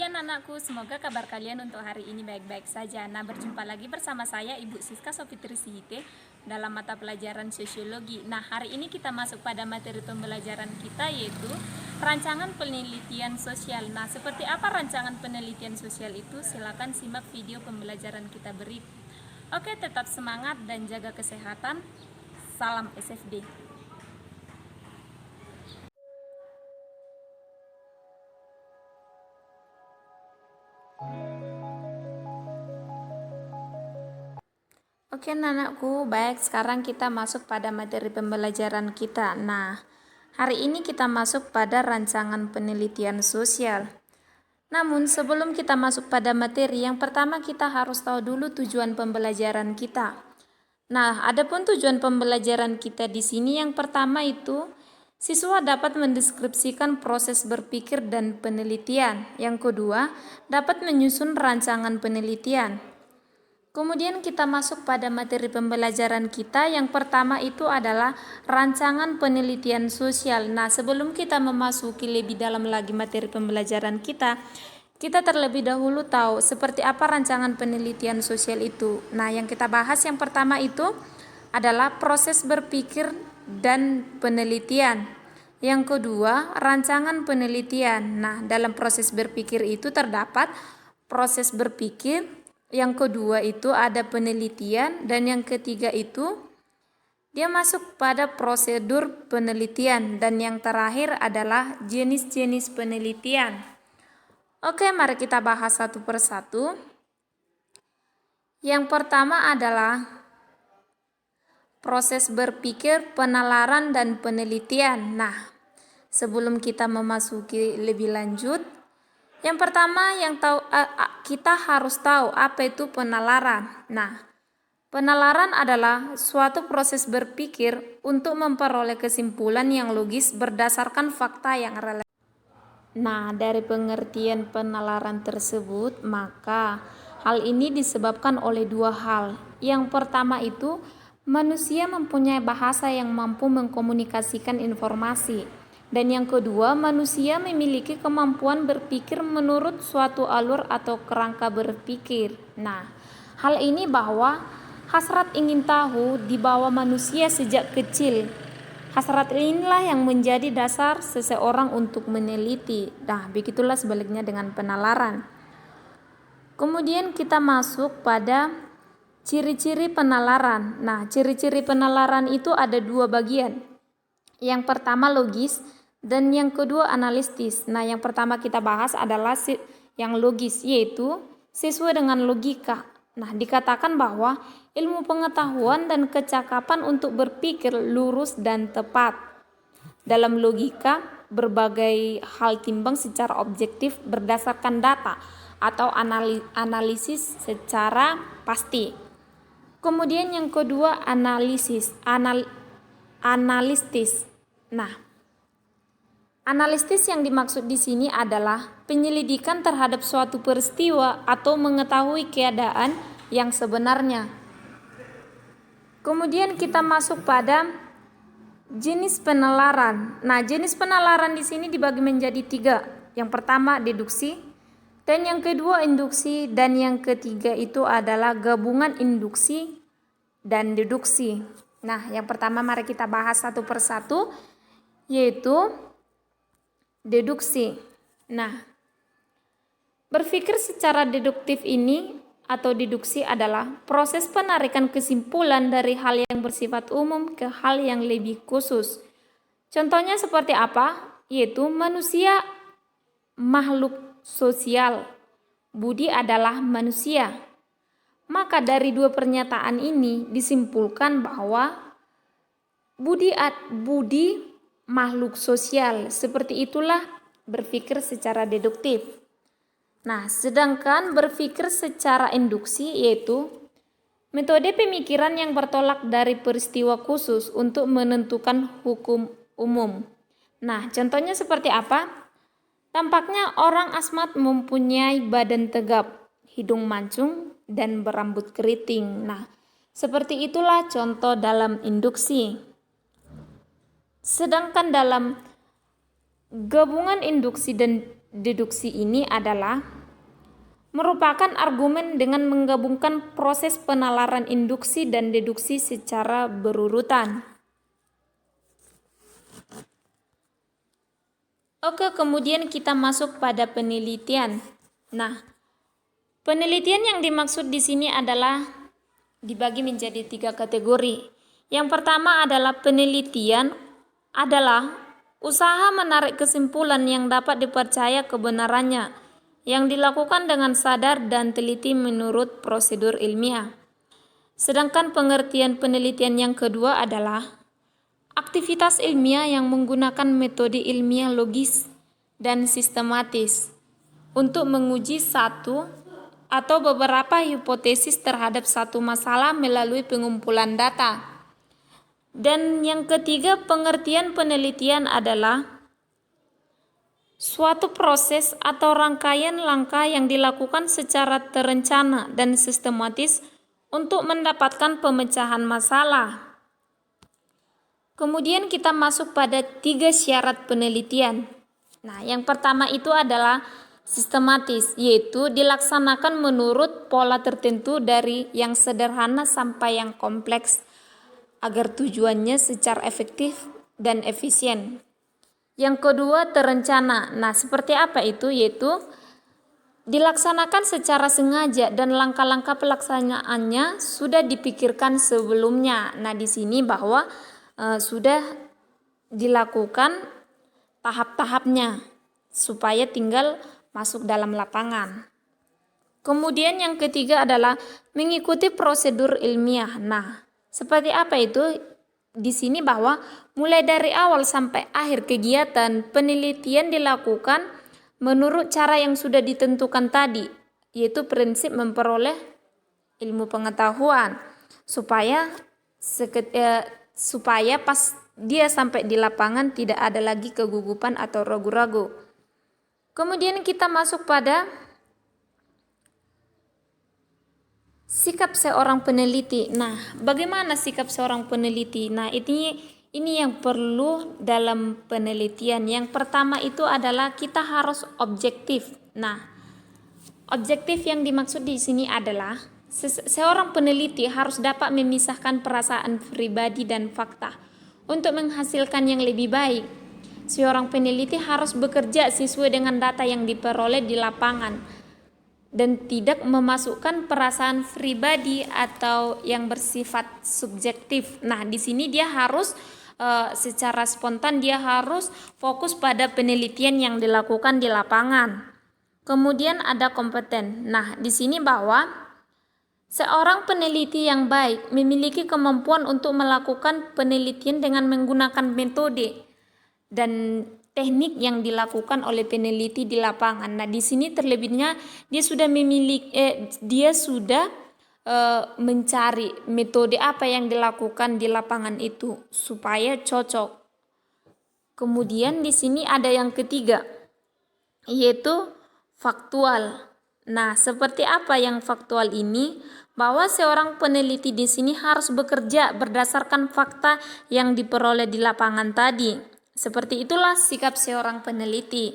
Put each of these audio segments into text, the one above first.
pagi anak-anakku, semoga kabar kalian untuk hari ini baik-baik saja. Nah, berjumpa lagi bersama saya Ibu Siska Sofitri Sihite dalam mata pelajaran sosiologi. Nah, hari ini kita masuk pada materi pembelajaran kita yaitu rancangan penelitian sosial. Nah, seperti apa rancangan penelitian sosial itu? Silakan simak video pembelajaran kita berikut. Oke, tetap semangat dan jaga kesehatan. Salam SFD. Oke anak-anakku, baik, sekarang kita masuk pada materi pembelajaran kita. Nah, hari ini kita masuk pada rancangan penelitian sosial. Namun sebelum kita masuk pada materi, yang pertama kita harus tahu dulu tujuan pembelajaran kita. Nah, adapun tujuan pembelajaran kita di sini yang pertama itu siswa dapat mendeskripsikan proses berpikir dan penelitian. Yang kedua, dapat menyusun rancangan penelitian. Kemudian kita masuk pada materi pembelajaran kita. Yang pertama itu adalah rancangan penelitian sosial. Nah, sebelum kita memasuki lebih dalam lagi materi pembelajaran kita terlebih dahulu tahu seperti apa rancangan penelitian sosial itu. Nah, yang kita bahas yang pertama itu adalah proses berpikir dan penelitian. Yang kedua, rancangan penelitian. Nah, dalam proses berpikir itu terdapat proses berpikir, yang kedua itu ada penelitian, dan yang ketiga itu dia masuk pada prosedur penelitian, dan yang terakhir adalah jenis-jenis penelitian. Oke, mari kita bahas satu persatu. Yang pertama adalah proses berpikir, penalaran, dan penelitian. Nah, sebelum kita memasuki lebih lanjut, yang pertama kita harus tahu apa itu penalaran. Nah, penalaran adalah suatu proses berpikir untuk memperoleh kesimpulan yang logis berdasarkan fakta yang relevan. Nah, dari pengertian penalaran tersebut, maka hal ini disebabkan oleh dua hal. Yang pertama itu, manusia mempunyai bahasa yang mampu mengkomunikasikan informasi. Dan yang kedua, manusia memiliki kemampuan berpikir menurut suatu alur atau kerangka berpikir. Nah, hal ini bahwa hasrat ingin tahu dibawa manusia sejak kecil. Hasrat inilah yang menjadi dasar seseorang untuk meneliti. Nah, begitulah sebaliknya dengan penalaran. Kemudian kita masuk pada ciri-ciri penalaran. Nah, ciri-ciri penalaran itu ada dua bagian. Yang pertama logis, dan yang kedua analitis. Nah, yang pertama kita bahas adalah yang logis, yaitu sesuai dengan logika. Nah, dikatakan bahwa ilmu pengetahuan dan kecakapan untuk berpikir lurus dan tepat. Dalam logika, berbagai hal timbang secara objektif berdasarkan data atau analisis secara pasti. Kemudian yang kedua analitis. Nah, analitis yang dimaksud di sini adalah penyelidikan terhadap suatu peristiwa atau mengetahui keadaan yang sebenarnya. Kemudian kita masuk pada jenis penalaran. Nah, jenis penalaran di sini dibagi menjadi tiga. Yang pertama deduksi, dan yang kedua induksi, dan yang ketiga itu adalah gabungan induksi dan deduksi. Nah, yang pertama mari kita bahas satu persatu, yaitu deduksi. Nah, berpikir secara deduktif ini atau deduksi adalah proses penarikan kesimpulan dari hal yang bersifat umum ke hal yang lebih khusus. Contohnya seperti apa? Yaitu manusia makhluk sosial. Budi adalah manusia. Maka dari dua pernyataan ini disimpulkan bahwa budi makhluk sosial. Seperti itulah berpikir secara deduktif. Nah, sedangkan berpikir secara induksi yaitu metode pemikiran yang bertolak dari peristiwa khusus untuk menentukan hukum umum. Nah, contohnya seperti apa? Tampaknya orang asmat mempunyai badan tegap, hidung mancung, dan berambut keriting. Nah, seperti itulah contoh dalam induksi. Sedangkan dalam gabungan induksi dan deduksi ini adalah merupakan argumen dengan menggabungkan proses penalaran induksi dan deduksi secara berurutan. Oke, kemudian kita masuk pada penelitian. Nah, penelitian yang dimaksud di sini adalah dibagi menjadi 3 kategori. Yang pertama adalah penelitian adalah usaha menarik kesimpulan yang dapat dipercaya kebenarannya, yang dilakukan dengan sadar dan teliti menurut prosedur ilmiah. Sedangkan pengertian penelitian yang kedua adalah aktivitas ilmiah yang menggunakan metode ilmiah logis dan sistematis untuk menguji satu atau beberapa hipotesis terhadap satu masalah melalui pengumpulan data. Dan yang ketiga, pengertian penelitian adalah suatu proses atau rangkaian langkah yang dilakukan secara terencana dan sistematis untuk mendapatkan pemecahan masalah. Kemudian kita masuk pada 3 syarat penelitian. Nah, yang pertama itu adalah sistematis, yaitu dilaksanakan menurut pola tertentu dari yang sederhana sampai yang kompleks agar tujuannya secara efektif dan efisien. Yang kedua, terencana. Nah, seperti apa itu? Yaitu dilaksanakan secara sengaja dan langkah-langkah pelaksanaannya sudah dipikirkan sebelumnya. Nah, di sini bahwa sudah dilakukan tahap-tahapnya supaya tinggal masuk dalam lapangan. Kemudian yang ketiga adalah mengikuti prosedur ilmiah. Nah, seperti apa itu? Di sini bahwa mulai dari awal sampai akhir kegiatan penelitian dilakukan menurut cara yang sudah ditentukan tadi, yaitu prinsip memperoleh ilmu pengetahuan supaya pas dia sampai di lapangan tidak ada lagi kegugupan atau ragu-ragu. Kemudian kita masuk pada sikap seorang peneliti. Nah, bagaimana sikap seorang peneliti? Nah, ini yang perlu dalam penelitian. Yang pertama itu adalah kita harus objektif. Nah, objektif yang dimaksud di sini adalah seorang peneliti harus dapat memisahkan perasaan pribadi dan fakta untuk menghasilkan yang lebih baik. Seorang peneliti harus bekerja sesuai dengan data yang diperoleh di lapangan dan tidak memasukkan perasaan pribadi atau yang bersifat subjektif. Nah, di sini dia harus secara spontan dia harus fokus pada penelitian yang dilakukan di lapangan. Kemudian ada kompeten. Nah, di sini bahwa seorang peneliti yang baik memiliki kemampuan untuk melakukan penelitian dengan menggunakan metode dan teknik yang dilakukan oleh peneliti di lapangan. Nah, di sini terlebihnya dia sudah mencari metode apa yang dilakukan di lapangan itu supaya cocok. Kemudian di sini ada yang ketiga, yaitu faktual. Nah, seperti apa yang faktual ini? Bahwa seorang peneliti di sini harus bekerja berdasarkan fakta yang diperoleh di lapangan tadi. Seperti itulah sikap seorang peneliti.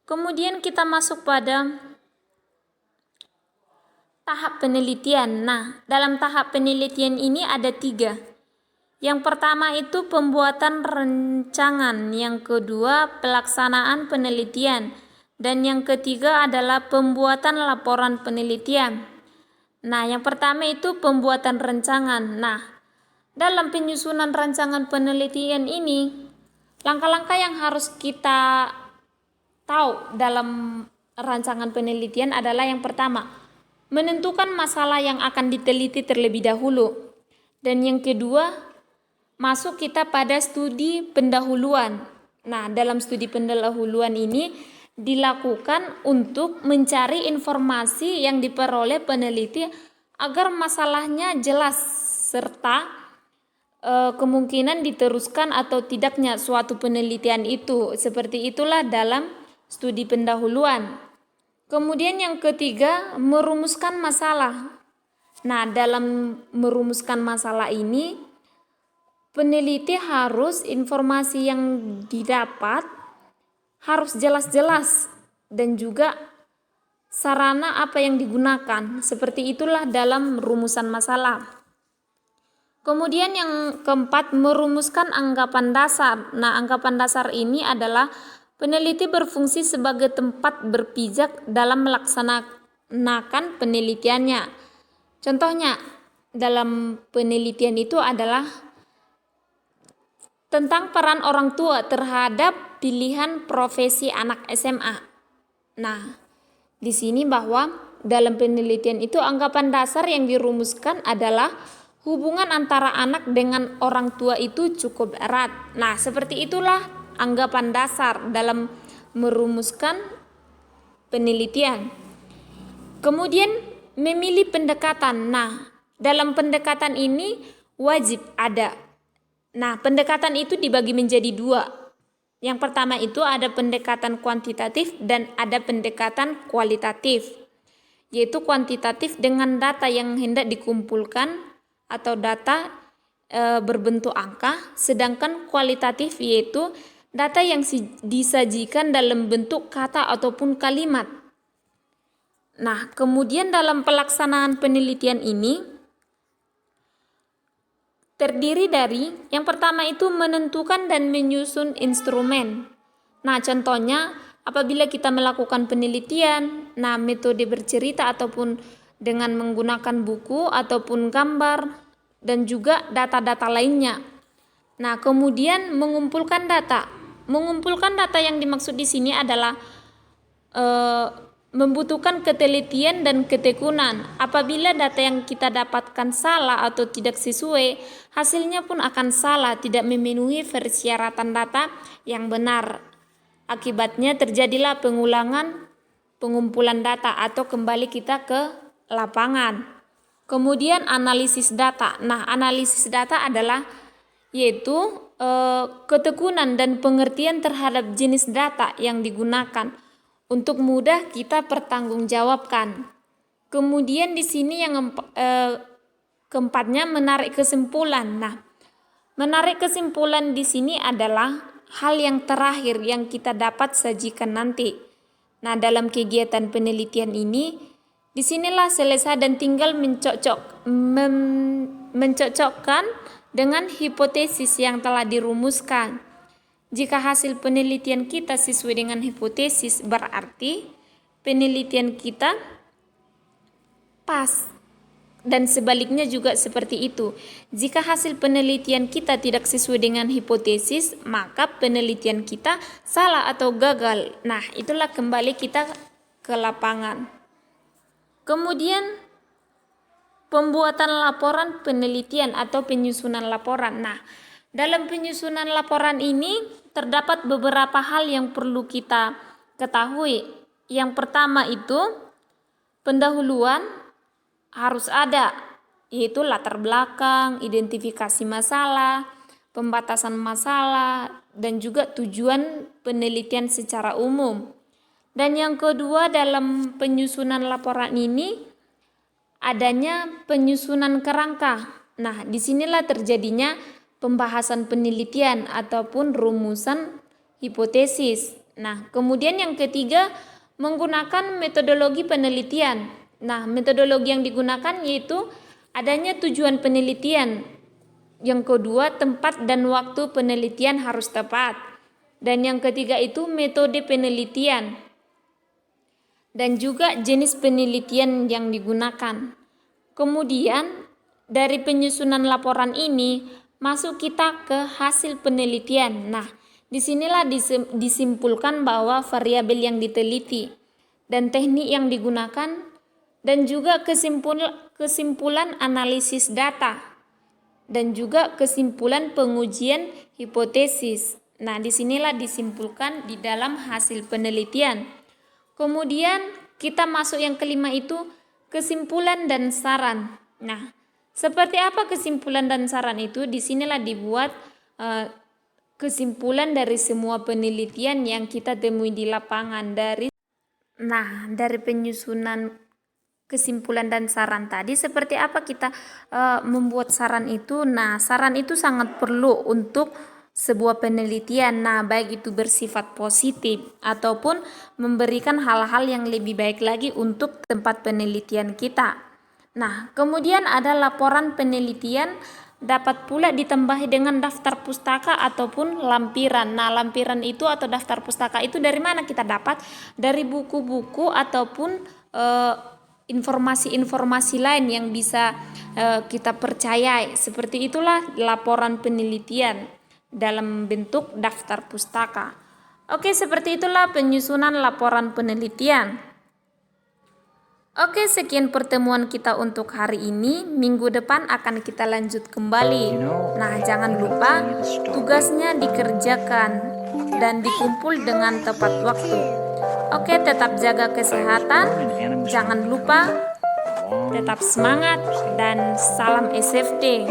Kemudian kita masuk pada tahap penelitian. Nah, dalam tahap penelitian ini ada 3. Yang pertama itu pembuatan rancangan, yang kedua pelaksanaan penelitian, dan yang ketiga adalah pembuatan laporan penelitian. Nah, yang pertama itu pembuatan rancangan. Nah, dalam penyusunan rancangan penelitian ini, langkah-langkah yang harus kita tahu dalam rancangan penelitian adalah yang pertama, menentukan masalah yang akan diteliti terlebih dahulu. Dan yang kedua, masuk kita pada studi pendahuluan. Nah, dalam studi pendahuluan ini dilakukan untuk mencari informasi yang diperoleh peneliti agar masalahnya jelas serta kemungkinan diteruskan atau tidaknya suatu penelitian itu. Seperti itulah dalam studi pendahuluan. Kemudian yang ketiga, merumuskan masalah. Nah, dalam merumuskan masalah ini peneliti harus informasi yang didapat harus jelas-jelas dan juga sarana apa yang digunakan. Seperti itulah dalam rumusan masalah. Kemudian yang keempat, merumuskan anggapan dasar. Nah, anggapan dasar ini adalah peneliti berfungsi sebagai tempat berpijak dalam melaksanakan penelitiannya. Contohnya, dalam penelitian itu adalah tentang peran orang tua terhadap pilihan profesi anak SMA. Nah, di sini bahwa dalam penelitian itu anggapan dasar yang dirumuskan adalah hubungan antara anak dengan orang tua itu cukup erat. Nah, seperti itulah anggapan dasar dalam merumuskan penelitian. Kemudian memilih pendekatan. Nah, dalam pendekatan ini wajib ada. Nah, pendekatan itu dibagi menjadi dua. Yang pertama itu ada pendekatan kuantitatif dan ada pendekatan kualitatif. Yaitu kuantitatif dengan data yang hendak dikumpulkan atau data berbentuk angka, sedangkan kualitatif yaitu data yang disajikan dalam bentuk kata ataupun kalimat. Nah, kemudian dalam pelaksanaan penelitian ini terdiri dari yang pertama itu menentukan dan menyusun instrumen. Nah, contohnya apabila kita melakukan penelitian, nah metode bercerita ataupun dengan menggunakan buku ataupun gambar dan juga data-data lainnya. Nah, kemudian mengumpulkan data. Mengumpulkan data yang dimaksud di sini adalah membutuhkan ketelitian dan ketekunan. Apabila data yang kita dapatkan salah atau tidak sesuai, hasilnya pun akan salah, tidak memenuhi persyaratan data yang benar. Akibatnya terjadilah pengulangan pengumpulan data atau kembali kita ke lapangan. Kemudian analisis data. Nah, analisis data adalah yaitu ketekunan dan pengertian terhadap jenis data yang digunakan untuk mudah kita pertanggungjawabkan. Kemudian di sini yang keempatnya menarik kesimpulan. Nah, menarik kesimpulan di sini adalah hal yang terakhir yang kita dapat sajikan nanti. Nah, dalam kegiatan penelitian ini, disinilah selesai dan tinggal mencocokkan dengan hipotesis yang telah dirumuskan. Jika hasil penelitian kita sesuai dengan hipotesis, berarti penelitian kita pas. Dan sebaliknya juga seperti itu. Jika hasil penelitian kita tidak sesuai dengan hipotesis, maka penelitian kita salah atau gagal. Nah, itulah kembali kita ke lapangan. Kemudian pembuatan laporan penelitian atau penyusunan laporan. Nah, dalam penyusunan laporan ini terdapat beberapa hal yang perlu kita ketahui. Yang pertama itu pendahuluan harus ada, yaitu latar belakang, identifikasi masalah, pembatasan masalah, dan juga tujuan penelitian secara umum. Dan yang kedua dalam penyusunan laporan ini adanya penyusunan kerangka. Nah, disinilah terjadinya pembahasan penelitian ataupun rumusan hipotesis. Nah, kemudian yang ketiga menggunakan metodologi penelitian. Nah, metodologi yang digunakan yaitu adanya tujuan penelitian. Yang kedua, tempat dan waktu penelitian harus tepat. Dan yang ketiga itu metode penelitian. Dan juga jenis penelitian yang digunakan. Kemudian dari penyusunan laporan ini masuk kita ke hasil penelitian. Nah, disinilah disimpulkan bahwa variabel yang diteliti dan teknik yang digunakan dan juga kesimpulan analisis data dan juga kesimpulan pengujian hipotesis. Nah, disinilah disimpulkan di dalam hasil penelitian. Kemudian kita masuk yang kelima itu kesimpulan dan saran. Nah, seperti apa kesimpulan dan saran itu? Disinilah dibuat kesimpulan dari semua penelitian yang kita temui di lapangan dari penyusunan kesimpulan dan saran tadi, seperti apa kita membuat saran itu? Nah, saran itu sangat perlu untuk sebuah penelitian. Nah, baik itu bersifat positif ataupun memberikan hal-hal yang lebih baik lagi untuk tempat penelitian kita. Nah, kemudian ada laporan penelitian dapat pula ditambahi dengan daftar pustaka ataupun lampiran. Nah, lampiran itu atau daftar pustaka itu dari mana kita dapat? Dari buku-buku ataupun informasi-informasi lain yang bisa kita percayai. Seperti itulah laporan penelitian dalam bentuk daftar pustaka. Oke, seperti itulah penyusunan laporan penelitian. Oke, sekian pertemuan kita untuk hari ini. Minggu depan akan kita lanjut kembali. Nah, jangan lupa tugasnya dikerjakan dan dikumpul dengan tepat waktu. Oke, tetap jaga kesehatan. Jangan lupa tetap semangat dan salam SFD.